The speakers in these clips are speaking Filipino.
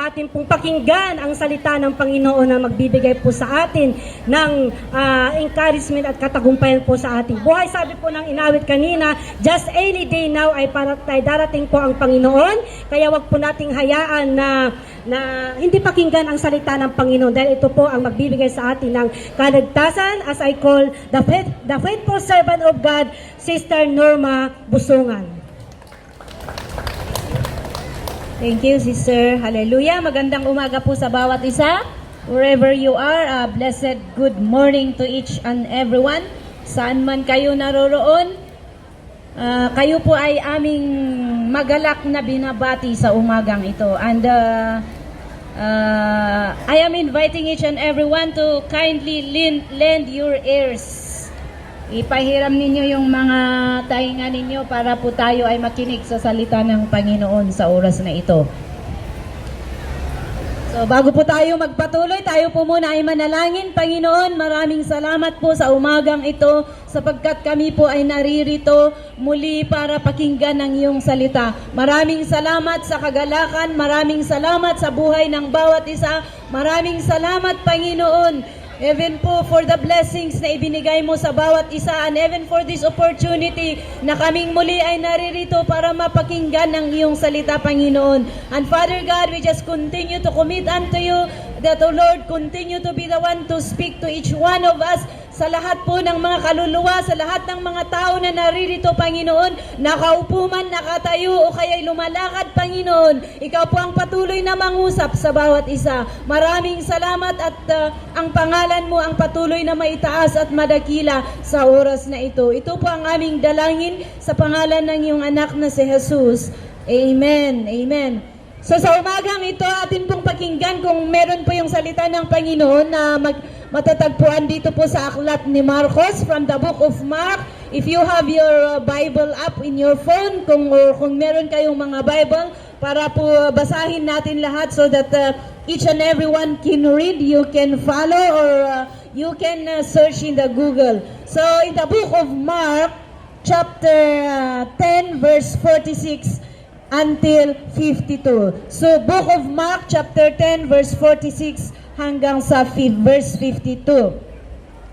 atin pong pakinggan ang salita ng Panginoon na magbibigay po sa atin ng encouragement at katagumpayan po sa ating buhay. Sabi po ng inawit kanina, just any day now ay darating po ang Panginoon. Kaya wag po nating hayaan na hindi pakinggan ang salita ng Panginoon dahil ito po ang magbibigay sa atin ng kaligtasan, as I call the faithful servant of God, Sister Norma Busungan. Thank you, Sister. Hallelujah. Magandang umaga po sa bawat isa. Wherever you are, blessed good morning to each and everyone. Saan man kayo naroroon, kayo po ay aming magalak na binabati sa umagang ito. And I am inviting each and everyone to kindly lend your ears. Ipahiram ninyo yung mga tainga ninyo para po tayo ay makinig sa salita ng Panginoon sa oras na ito. So bago po tayo magpatuloy, tayo po muna ay manalangin. Panginoon, maraming salamat po sa umagang ito sapagkat kami po ay naririto muli para pakinggan ang iyong salita. Maraming salamat sa kagalakan, maraming salamat sa buhay ng bawat isa. Maraming salamat, Panginoon, even po for the blessings na ibinigay mo sa bawat isa, and even for this opportunity na kaming muli ay naririto para mapakinggan ang iyong salita, Panginoon. And Father God, we just continue to commit unto you that, O Lord, continue to be the one to speak to each one of us, sa lahat po ng mga kaluluwa, sa lahat ng mga tao na naririto, Panginoon, nakaupo man, nakatayo o kaya'y lumalakad, Panginoon. Ikaw po ang patuloy na mangusap sa bawat isa. Maraming salamat at ang pangalan mo ang patuloy na maitaas at madakila sa oras na ito. Ito po ang aming dalangin sa pangalan ng iyong anak na si Jesus. Amen. Amen. So sa umagang ito, atin pong pakinggan kung meron po yung salita ng Panginoon na matatagpuan dito po sa aklat ni Marcos from the book of Mark. If you have your Bible up in your phone, kung meron kayong mga Bible, para po basahin natin lahat so that each and everyone can read, you can follow, or you can search in the Google. So in the book of Mark, chapter 10, verse 46, until 52. So, Book of Mark, chapter 10, verse 46, hanggang sa verse 52.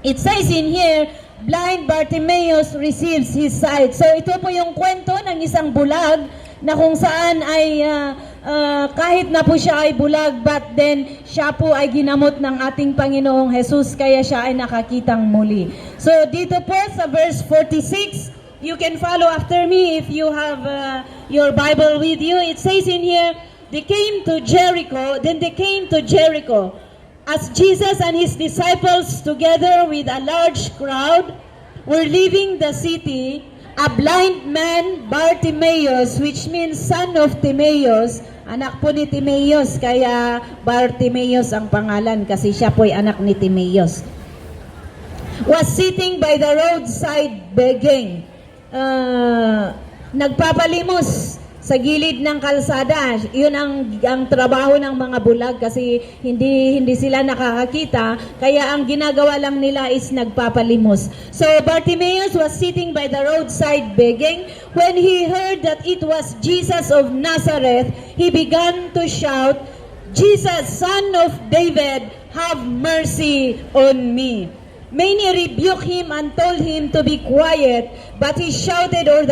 It says in here, blind Bartimaeus receives his sight. So, ito po yung kwento ng isang bulag na kung saan ay kahit na po siya ay bulag, but then siya po ay ginamot ng ating Panginoong Jesus, kaya siya ay nakakitang muli. So, dito po sa verse 46, you can follow after me if you have your Bible with you. It says in here, they came to Jericho. Then they came to Jericho. As Jesus and his disciples, together with a large crowd, were leaving the city, a blind man, Bartimaeus, which means son of Timaeus, anak po ni Timaeus, kaya Bartimaeus ang pangalan kasi siya po ay anak ni Timaeus, was sitting by the roadside begging. Nagpapalimos sa gilid ng kalsada. Yun ang trabaho ng mga bulag kasi hindi sila nakakakita, kaya ang ginagawa lang nila is nagpapalimos. So Bartimaeus was sitting by the roadside begging. When he heard that it was Jesus of Nazareth, he began to shout, "Jesus, Son of David, have mercy on me." Many rebuked him and told him to be quiet, but he shouted all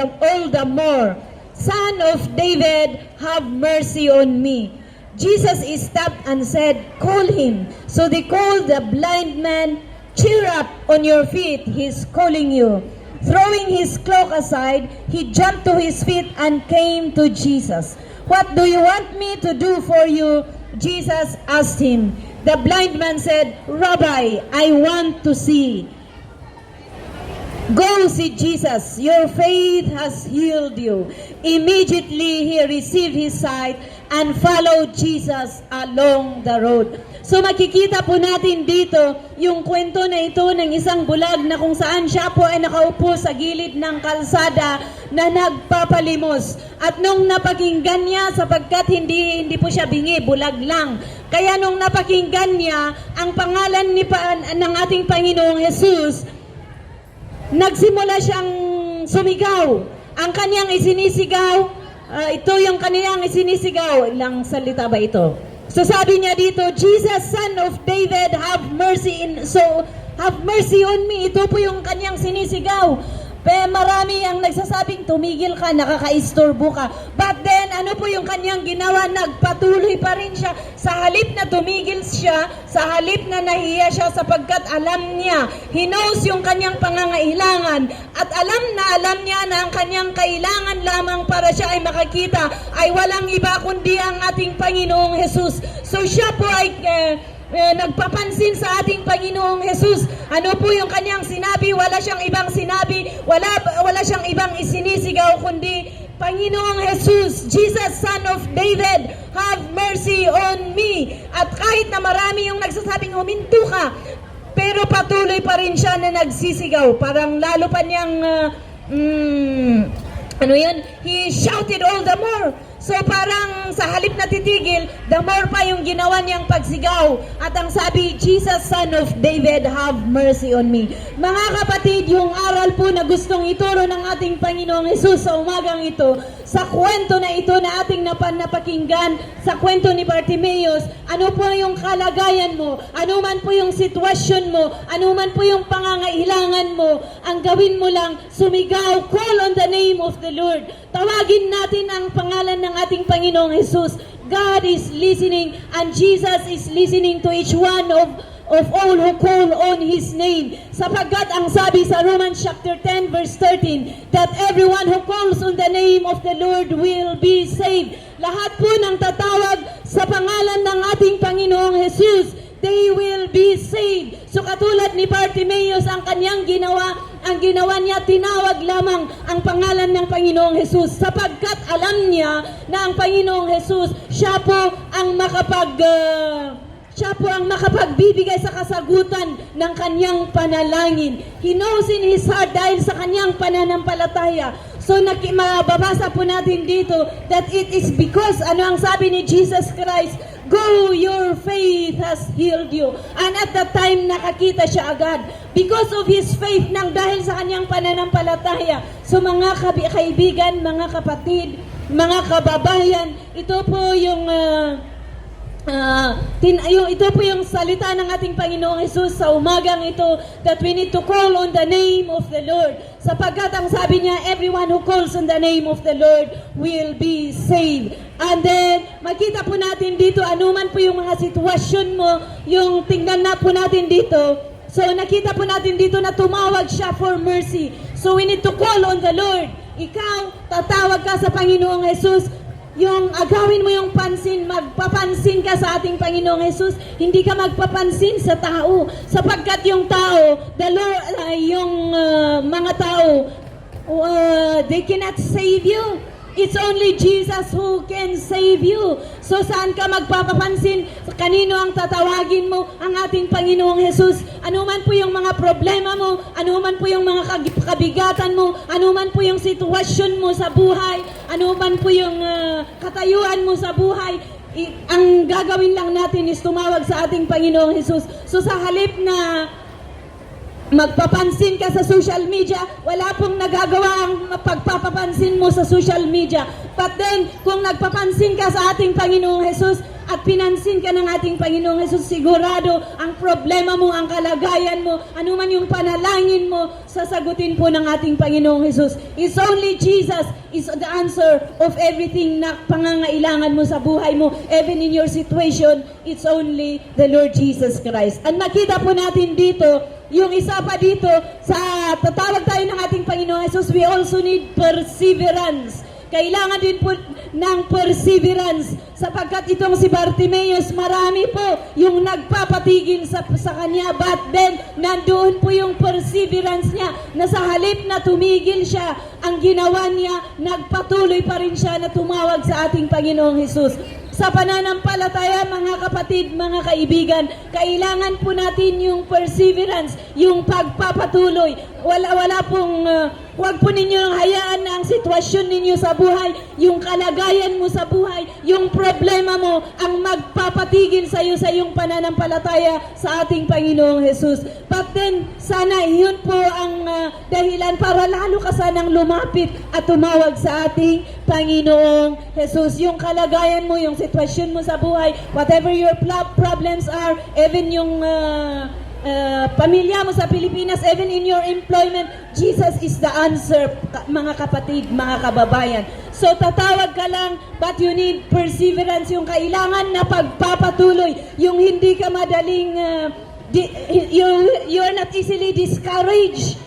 the more, "Son of David, have mercy on me." Jesus stopped and said, "Call him." So they called the blind man. "Cheer up, on your feet, he's calling you." Throwing his cloak aside, he jumped to his feet and came to Jesus. "What do you want me to do for you?" Jesus asked him. The blind man said, "Rabbi, I want to see." "Go," said Jesus, "your faith has healed you." Immediately he received his sight and followed Jesus along the road. So makikita po natin dito yung kwento na ito ng isang bulag na kung saan siya po ay nakaupo sa gilid ng kalsada na nagpapalimos. At nung napakinggan niya, sapagkat hindi po siya bingi, bulag lang. Kaya nung napakinggan niya ang pangalan ng ating Panginoong Jesus, nagsimula siyang sumigaw. Ang kanyang isinisigaw, ito yung kanyang isinisigaw. Ilang salita ba ito? So sabi niya dito, Jesus, Son of David, have mercy on me. Ito po yung kanyang sinisigaw. Pero marami ang nagsasabing tumigil ka, nakakaistorbo ka. But then, ano po yung kanyang ginawa? Nagpatuloy pa rin siya. Sa halip na tumigil siya, sa halip na nahiya siya sapagkat alam niya, he knows yung kanyang pangangailangan. At alam niya na ang kanyang kailangan lamang para siya ay makakita ay walang iba kundi ang ating Panginoong Jesus. So siya po ay nagpapansin sa ating Panginoong Jesus. Ano po yung kanyang sinabi? Wala siyang ibang sinabi, wala siyang ibang isinisigaw kundi Panginoong Jesus, Jesus, Son of David, have mercy on me. At kahit na marami yung nagsasabing huminto ka, pero patuloy pa rin siya na nagsisigaw. Parang lalo pa niyang he shouted all the more. So parang sa halip na titigil, the more pa yung ginawa niyang pagsigaw. At ang sabi, Jesus, Son of David, have mercy on me. Mga kapatid, yung aral po na gustong ituro ng ating Panginoong Jesus sa umagang ito, sa kwento na ito na ating napakinggan, sa kwento ni Bartimaeus, ano po yung kalagayan mo, ano man po yung sitwasyon mo, ano man po yung pangangailangan mo, ang gawin mo lang, sumigaw, call on the name of the Lord. Tawagin natin ang pangalan ng ating Panginoong Jesus. God is listening and Jesus is listening to each one of all who call on His name. Sapagkat ang sabi sa Romans chapter 10 verse 13, that everyone who calls on the name of the Lord will be saved. Lahat po ng tatawag sa pangalan ng ating Panginoong Jesus, they will be saved. So katulad ni Bartimaeus, ang kanyang ginawa niya, tinawag lamang ang pangalan ng Panginoong Jesus sapagkat alam niya na ang Panginoong Jesus, siya po ang makapagbibigay sa kasagutan ng kanyang panalangin. He knows in his heart dahil sa kanyang pananampalataya. So mababasa po natin dito that it is because, ano ang sabi ni Jesus Christ, go, your faith has healed you. And at that time, nakakita siya agad. Because of his faith, nang dahil sa kanyang pananampalataya. So mga kaibigan, mga kapatid, mga kababayan, ito po yung ito po yung salita ng ating Panginoong Jesus sa umagang ito, that we need to call on the name of the Lord. Sapagkat ang sabi niya, everyone who calls on the name of the Lord will be saved. And then, makita po natin dito, anuman po yung mga sitwasyon mo, yung tingnan na po natin dito. So, nakita po natin dito na tumawag siya for mercy. So, we need to call on the Lord. Ikaw, tatawag ka sa Panginoong Jesus, yung agawin mo yung pansin, magpapansin ka sa ating Panginoong Jesus, hindi ka magpapansin sa tao, sapagkat yung tao, mga tao, they cannot save you. It's only Jesus who can save you. So saan ka magpapapansin? Kanino ang tatawagin mo? Ang ating Panginoong Jesus. Ano man po yung mga problema mo, ano man po yung mga kabigatan mo, ano man po yung sitwasyon mo sa buhay, ano man po yung katayuan mo sa buhay, ang gagawin lang natin is tumawag sa ating Panginoong Jesus. So sa halip na magpapansin ka sa social media, wala pong nagagawa ang pagpapapansin mo sa social media. But then, kung nagpapansin ka sa ating Panginoong Jesus at pinansin ka ng ating Panginoong Jesus, sigurado ang problema mo, ang kalagayan mo, anuman yung panalangin mo, sasagutin po ng ating Panginoong Jesus. It's only Jesus is the answer of everything na pangangailangan mo sa buhay mo, even in your situation, it's only the Lord Jesus Christ. At makita po natin dito, yung isa pa dito, sa tatawag tayo ng ating Panginoong Jesus, we also need perseverance. Kailangan din po ng perseverance sapagkat itong si Bartimaeus, marami po yung nagpapatigil sa kanya, but then nandoon po yung perseverance niya na sa halip na tumigil siya, ang ginawa niya, nagpatuloy pa rin siya na tumawag sa ating Panginoong Jesus. Sa pananampalataya, mga kapatid, mga kaibigan, kailangan po natin yung perseverance, yung pagpapatuloy. Wala pong Huwag po ninyong hayaan na ang sitwasyon ninyo sa buhay, yung kalagayan mo sa buhay, yung problema mo, ang magpapatigil sa iyo sa iyong pananampalataya sa ating Panginoong Jesus. But then, sana yun po ang dahilan para lalo ka sanang lumapit at tumawag sa ating Panginoong Jesus. Yung kalagayan mo, yung sitwasyon mo sa buhay, whatever your problems are, even yung pamilya mo sa Pilipinas, even in your employment, Jesus is the answer, mga kapatid, mga kababayan. So tatawag ka lang, but you need perseverance, yung kailangan na pagpapatuloy, yung hindi ka madaling, you're not easily discouraged,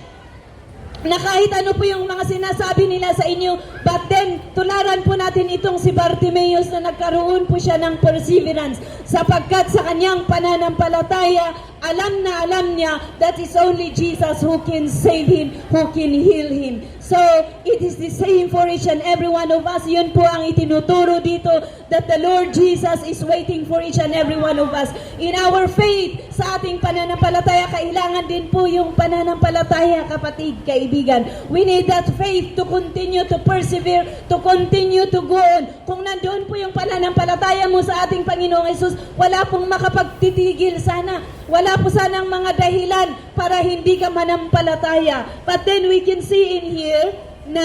na kahit ano po yung mga sinasabi nila sa inyo, but then, tularan po natin itong si Bartimaeus na nagkaroon po siya ng perseverance sapagkat sa kanyang pananampalataya, alam niya that is only Jesus who can save him, who can heal him. So, it is the same for each and every one of us. Yun po ang itinuturo dito, that the Lord Jesus is waiting for each and every one of us. In our faith, sa ating pananampalataya, kailangan din po yung pananampalataya, kapatid, kaibigan. We need that faith to continue to persevere, to continue to go on. Kung nandoon po yung pananampalataya mo sa ating Panginoong Jesus, wala pong makapagtitigil sana. Wala po sanang mga dahilan para hindi ka manampalataya. But then we can see in here na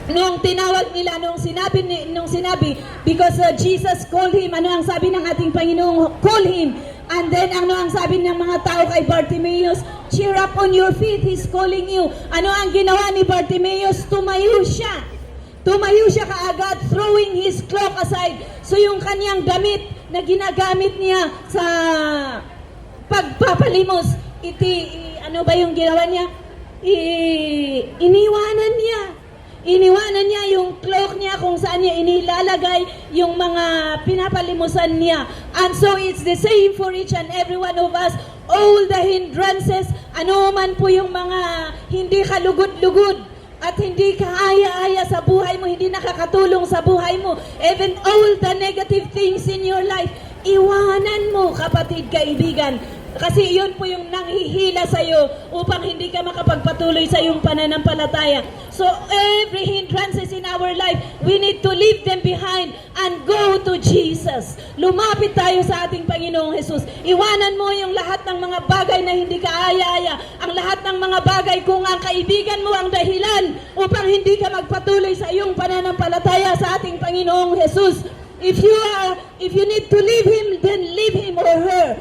nung tinawag nila, nung sinabi, because Jesus called him, ano ang sabi ng ating Panginoong? Call him. And then ano ang sabi ng mga tao kay Bartimaeus? Cheer up on your feet, he's calling you. Ano ang ginawa ni Bartimaeus? Tumayo siya. Tumayo siya kaagad, throwing his cloak aside. So yung kanyang damit na ginagamit niya sa pagpapalimos, ano ba yung ginawa niya? Iniwanan niya yung cloak niya kung saan niya inilalagay yung mga pinapalimusan niya. And so it's the same for each and every one of us. All the hindrances, ano man po yung mga hindi kalugod-lugod at hindi kaaya-aya sa buhay mo, hindi nakakatulong sa buhay mo, even all the negative things in your life, iwanan mo, kapatid, kaibigan. Kasi yun po yung nanghihila sa'yo upang hindi ka makapagpatuloy sa iyong pananampalataya. So every hindrances in our life, we need to leave them behind and go to Jesus. Lumapit tayo sa ating Panginoong Jesus. Iwanan mo yung lahat ng mga bagay na hindi kaaya-aya. Ang lahat ng mga bagay kung ang kaibigan mo ang dahilan upang hindi ka magpatuloy sa iyong pananampalataya sa ating Panginoong Jesus. If you need to leave him, then leave him or her.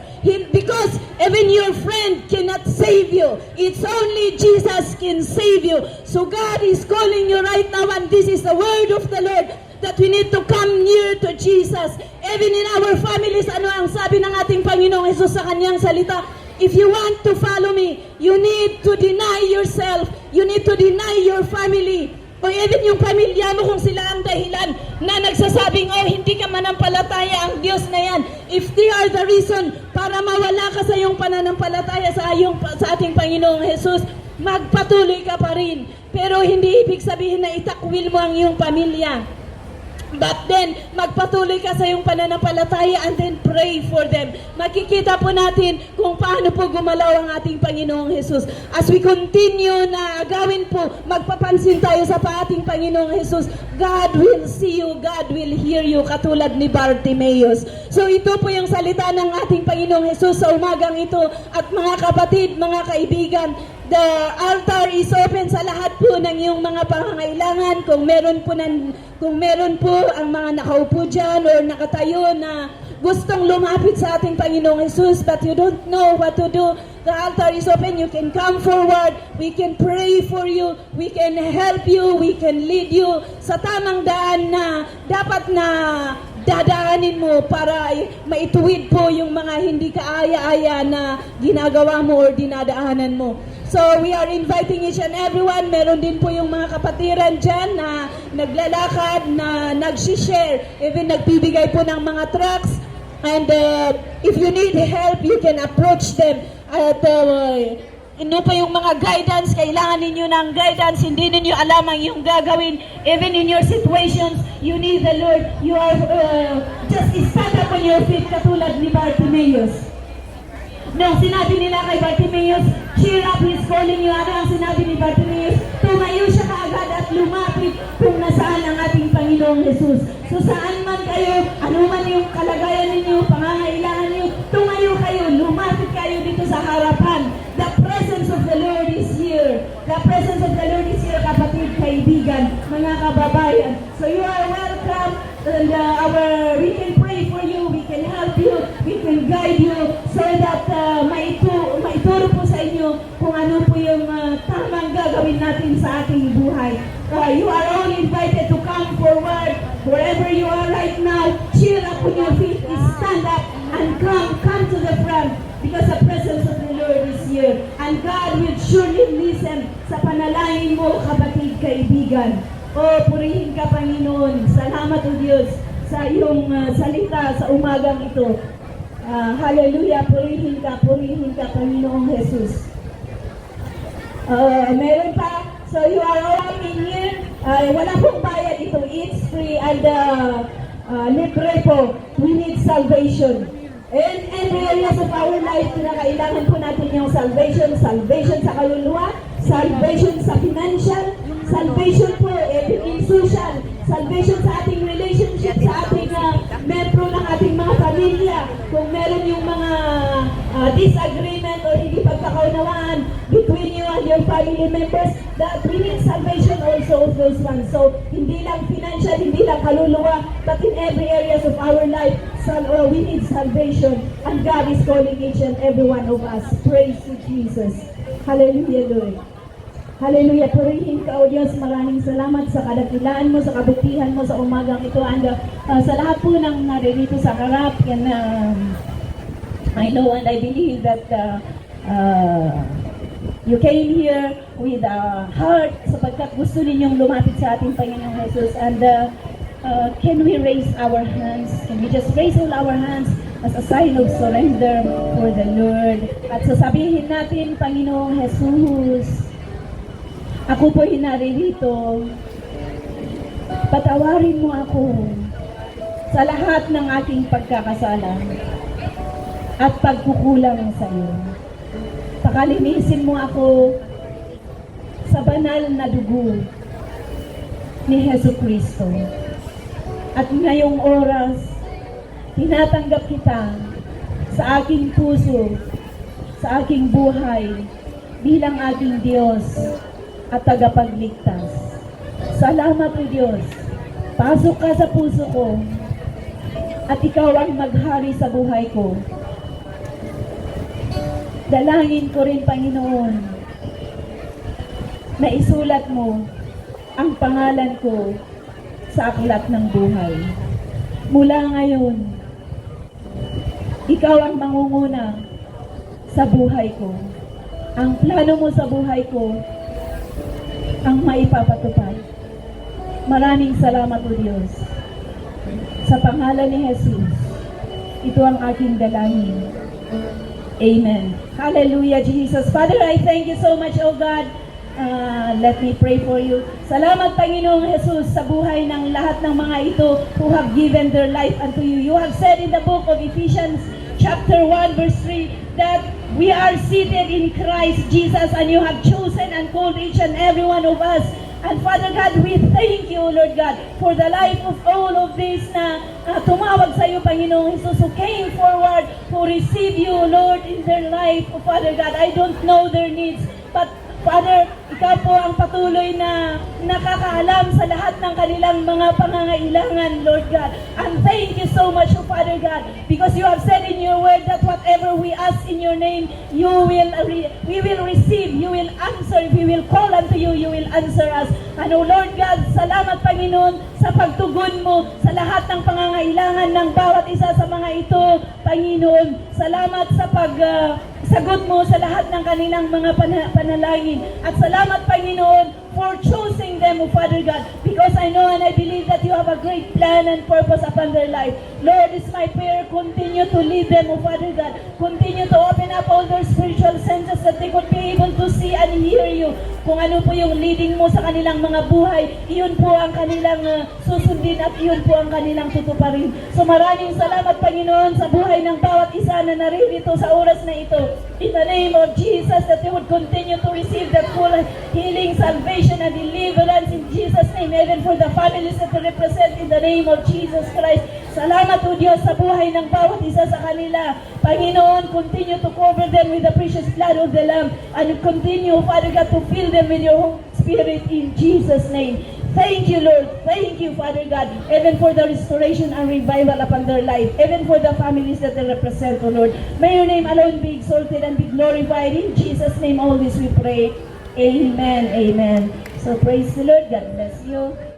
Because even your friend cannot save you. It's only Jesus can save you. So God is calling you right now, and this is the word of the Lord, that we need to come near to Jesus. Even in our families, ano ang sabi ng ating Panginoong Jesus sa kanyang salita? If you want to follow me, you need to deny yourself. You need to deny your family. O even yung pamilya mo, kung sila ang dahilan na nagsasabing, oh, hindi ka manampalataya, ang Diyos na yan. If they are the reason para mawala ka sa iyong pananampalataya sa ating Panginoong Jesus, magpatuloy ka pa rin. Pero hindi ibig sabihin na itakwil mo ang iyong pamilya. But then, magpatuloy ka sa iyong pananampalataya and then pray for them. Makikita po natin kung paano po gumalaw ang ating Panginoong Jesus. As we continue na gawin po, magpapansin tayo sa ating Panginoong Jesus. God will see you, God will hear you, katulad ni Bartimaeus. So ito po yung salita ng ating Panginoong Jesus sa umagang ito. At mga kapatid, mga kaibigan, the altar is open sa lahat po ng iyong mga pangangailangan. Kung meron po ang mga nakaupo dyan or nakatayo na gustong lumapit sa ating Panginoong Jesus but you don't know what to do, the altar is open. You can come forward. We can pray for you. We can help you. We can lead you sa tamang daan na dapat na dadaanin mo para maituwid po yung mga hindi kaaya-aya na ginagawa mo or dinadaanan mo. So we are inviting each and everyone. Meron din po yung mga kapatiran dyan na naglalakad, na nagsishare, even nagbibigay po ng mga tracts. And if you need help, you can approach them. At ano pa yung mga guidance, kailangan ninyo ng guidance, hindi ninyo alam ang yung gagawin. Even in your situations, you need the Lord. You are just stand up on your feet katulad ni Bartimaeus. Nung sinabi nila kay Bartimaeus, cheer up, he's calling you. Ano ang sinabi ni Bartimaeus? Tumayo siya kaagad at lumapit kung nasaan ang ating Panginoong Jesus. So saan man kayo, ano man yung kalagayan ninyo, pangangailangan niyo, tumayo kayo, lumapit kayo dito sa harapan. The presence of the Lord is here. The presence of the Lord is here, kapatid, kaibigan, mga kababayan. So you are welcome. And we can pray for you, we can help you, we can guide you so that maituro po sa inyo kung ano po yung tamang gagawin natin sa ating buhay. You are all invited to come forward wherever you are right now. Cheer up on your feet, stand up and come to the front because the presence of the Lord is here. And God will surely listen sa panalangin mo, kapatid, kaibigan. Oh, purihin ka, Panginoon. Salamat, O Diyos, sa iyong salita sa umagang ito. Hallelujah, purihin ka, Panginoong Jesus. Meron pa, so you are all in here. Wala pong bayad ito. It's free and libre po. We need salvation. In every areas of our life, kinakailangan po natin yung salvation. Salvation sa kaluluwa, salvation sa financial, salvation po in social, salvation sa ating relationship, sa ating membro ng ating mga pamilya. Kung meron yung mga disagreement o hindi pagkakaunawaan between you and your family members, that we need salvation also of those ones. So, hindi lang financial, hindi lang kaluluwa, but in every areas of our life, we need salvation. And God is calling each and every one of us. Praise you, Jesus. Hallelujah, Lord. Hallelujah. Purihin ka, O Diyos. Maraming salamat sa kadakilaan mo, sa kabutihan mo sa umagang ito. And sa lahat po ng naririto sa harap, yan, I know and I believe that you came here with a heart sapagkat gusto ninyong lumapit sa ating Panginoong Jesus. And can we raise our hands? Can we just raise all our hands as a sign of surrender for the Lord? At sasabihin natin, Panginoong Jesus, ako po naririto. Patawarin mo ako sa lahat ng aking pagkakasala at pagkukulang sa iyo. Pakalinisin mo ako sa banal na dugo ni Hesus Kristo. At ngayong oras, tinatanggap kita sa aking puso, sa aking buhay, bilang aking Diyos at tagapagligtas. Salamat, O Diyos. Pasok ka sa puso ko at ikaw ang maghari sa buhay ko. Dalangin ko rin, Panginoon, na isulat mo ang pangalan ko sa aklat ng buhay. Mula ngayon, ikaw ang mangunguna sa buhay ko. Ang plano mo sa buhay ko ang maipapatupad. Maraming salamat, O Diyos. Sa pangalan ni Jesus, ito ang aking dalangin. Amen. Hallelujah, Jesus. Father, I thank you so much, O God. Let me pray for you. Salamat, Panginoong Jesus, sa buhay ng lahat ng mga ito who have given their life unto you. You have said in the book of Ephesians chapter 1 verse 3 that we are seated in Christ Jesus and you have chosen and called each and every one of us. And Father God, we thank you, Lord God, for the life of all of this na tumawag sa iyo, Panginoong Jesus, who came forward, who received you, Lord, in their life. Oh, Father God, I don't know their needs, but Father, ikaw po ang patuloy na nakakaalam sa lahat ng kanilang mga pangangailangan, Lord God. And thank you so much, oh Father God, because you have said in your word that whatever we ask in your name, we will receive, you will answer. If we will call unto you, you will answer us. And oh Lord God, salamat, Panginoon, sa pagtugon mo sa lahat ng pangangailangan ng bawat isa sa mga ito, Panginoon. Salamat sa sagot mo sa lahat ng kanilang mga panalangin. At salamat, Panginoon, for for choosing them, O Father God, because I know and I believe that you have a great plan and purpose upon their life. Lord, it's my prayer, continue to lead them, O Father God. Continue to open up all their spiritual senses that they could be able to see and hear you. Kung ano po yung leading mo sa kanilang mga buhay, iyon po ang kanilang susundin at iyon po ang kanilang tutuparin. So maraming salamat, Panginoon, sa buhay ng bawat isa na naririto sa oras na ito. In the name of Jesus, that they would continue to receive that full healing, salvation, and deliverance in Jesus' name, even for the families that they represent in the name of Jesus Christ. Salamat o Diyos sa buhay ng bawat isa sa kanila. Panginoon, continue to cover them with the precious blood of the Lamb and continue, Father God, to fill them with your Holy Spirit in Jesus' name. Thank you, Lord. Thank you, Father God, even for the restoration and revival upon their life, even for the families that they represent, O Lord. May your name alone be exalted and be glorified. In Jesus' name, all this we pray. Amen. Amen. So praise the Lord. God bless you.